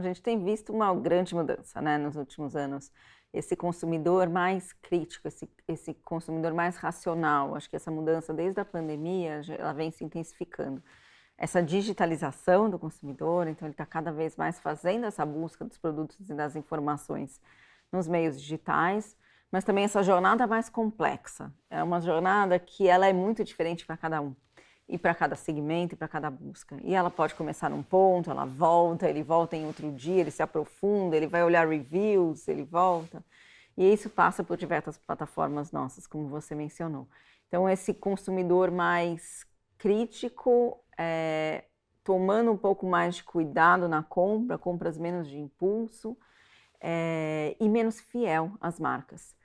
A gente tem visto uma grande mudança, né, nos últimos anos. Esse consumidor mais crítico, esse consumidor mais racional. Acho que essa mudança desde a pandemia, ela vem se intensificando. Essa digitalização do consumidor, então ele está cada vez mais fazendo essa busca dos produtos e das informações nos meios digitais, mas também essa jornada mais complexa. É uma jornada que ela é muito diferente para cada um, e para cada segmento, e para cada busca. E ela pode começar num ponto, ele volta em outro dia, ele se aprofunda, ele vai olhar reviews, ele volta. E isso passa por diversas plataformas nossas, como você mencionou. Então, esse consumidor mais crítico, tomando um pouco mais de cuidado na compra, compras menos de impulso, e menos fiel às marcas.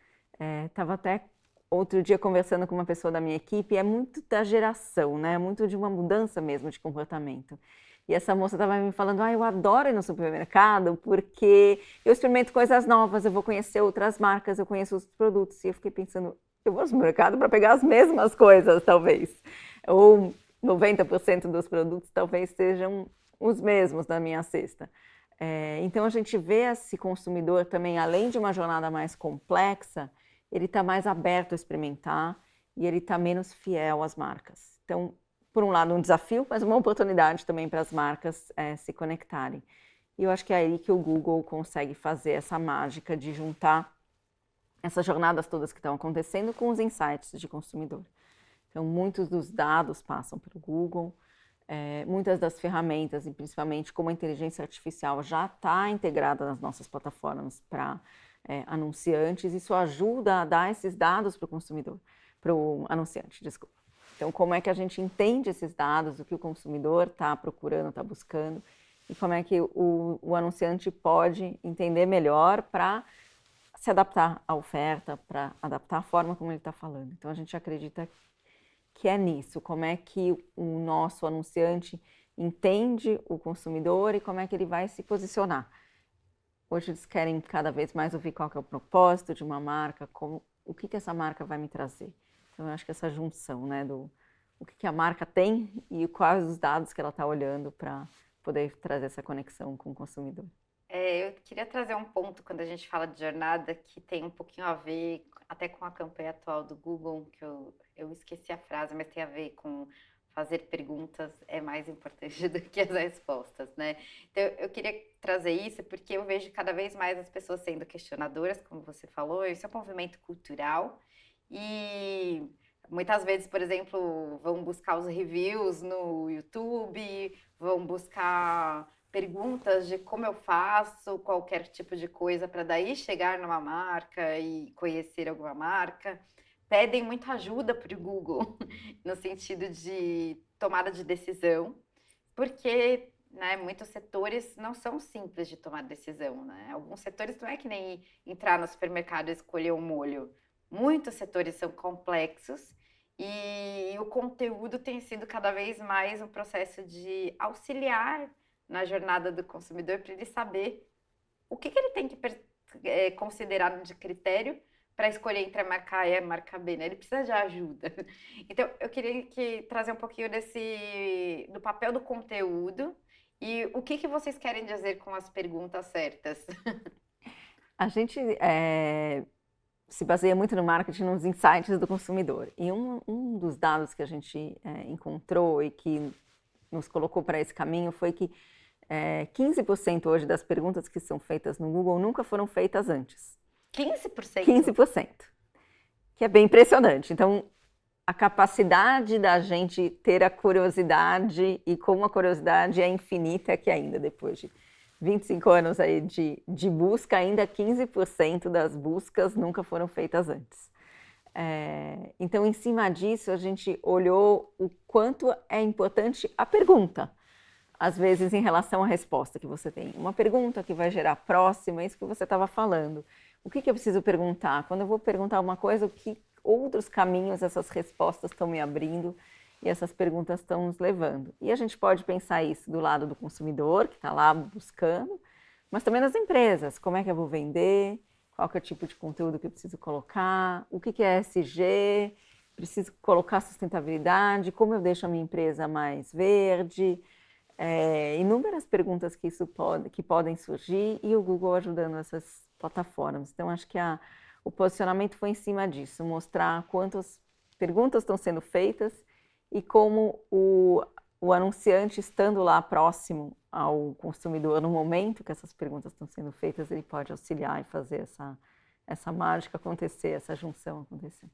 Estava até outro dia conversando com uma pessoa da minha equipe, é muito da geração, né? Muito de uma mudança mesmo de comportamento. E essa moça estava me falando, eu adoro ir no supermercado porque eu experimento coisas novas, eu vou conhecer outras marcas, eu conheço os produtos. E eu fiquei pensando, eu vou no supermercado para pegar as mesmas coisas, talvez. Ou 90% dos produtos talvez sejam os mesmos na minha cesta. Então a gente vê esse consumidor também, além de uma jornada mais complexa, ele está mais aberto a experimentar e ele está menos fiel às marcas. Então, por um lado, um desafio, mas uma oportunidade também para as marcas se conectarem. E eu acho que é aí que o Google consegue fazer essa mágica de juntar essas jornadas todas que estão acontecendo com os insights de consumidor. Então, muitos dos dados passam pelo Google, muitas das ferramentas, e principalmente como a inteligência artificial já está integrada nas nossas plataformas para anunciantes, isso ajuda a dar esses dados para o consumidor, para o anunciante, desculpa. Então, como é que a gente entende esses dados, o que o consumidor está procurando, está buscando, e como é que o anunciante pode entender melhor para se adaptar à oferta, para adaptar a forma como ele está falando. Então, a gente acredita que é nisso, como é que o nosso anunciante entende o consumidor e como é que ele vai se posicionar. Hoje eles querem cada vez mais ouvir qual que é o propósito de uma marca, o que essa marca vai me trazer. Então, eu acho que essa junção, né, o que a marca tem e quais os dados que ela está olhando para poder trazer essa conexão com o consumidor. Eu queria trazer um ponto quando a gente fala de jornada que tem um pouquinho a ver até com a campanha atual do Google, que eu esqueci a frase, mas tem a ver com fazer perguntas é mais importante do que as respostas, né? Então, eu queria trazer isso porque eu vejo cada vez mais as pessoas sendo questionadoras, como você falou, isso é um movimento cultural e muitas vezes, por exemplo, vão buscar os reviews no YouTube, vão buscar perguntas de como eu faço qualquer tipo de coisa para daí chegar numa marca e conhecer alguma marca. Pedem muita ajuda para o Google no sentido de tomada de decisão, porque né, muitos setores não são simples de tomar decisão. Né? Alguns setores não é que nem entrar no supermercado e escolher um molho. Muitos setores são complexos e o conteúdo tem sido cada vez mais um processo de auxiliar na jornada do consumidor para ele saber o que ele tem que considerar de critério para escolher entre a marca A e a marca B, né? Ele precisa de ajuda. Então, eu queria trazer um pouquinho do papel do conteúdo e o que vocês querem dizer com as perguntas certas. A gente se baseia muito no marketing, nos insights do consumidor. E um dos dados que a gente encontrou e que nos colocou para esse caminho foi que 15% hoje das perguntas que são feitas no Google nunca foram feitas antes. 15%? 15%, que é bem impressionante. Então, a capacidade da gente ter a curiosidade e como a curiosidade é infinita, é que ainda depois de 25 anos aí de busca, ainda 15% das buscas nunca foram feitas antes. Então, em cima disso, a gente olhou o quanto é importante a pergunta, às vezes em relação à resposta que você tem. Uma pergunta que vai gerar próxima, isso que você estava falando. O que eu preciso perguntar? Quando eu vou perguntar uma coisa, o que outros caminhos essas respostas estão me abrindo e essas perguntas estão nos levando? E a gente pode pensar isso do lado do consumidor, que está lá buscando, mas também nas empresas. Como é que eu vou vender? Qual que é o tipo de conteúdo que eu preciso colocar? O que é ESG? Preciso colocar sustentabilidade? Como eu deixo a minha empresa mais verde? inúmeras perguntas que podem surgir e o Google ajudando essas plataformas. Então, acho que o posicionamento foi em cima disso, mostrar quantas perguntas estão sendo feitas e como o anunciante, estando lá próximo ao consumidor no momento que essas perguntas estão sendo feitas, ele pode auxiliar e fazer essa mágica acontecer, essa junção acontecer.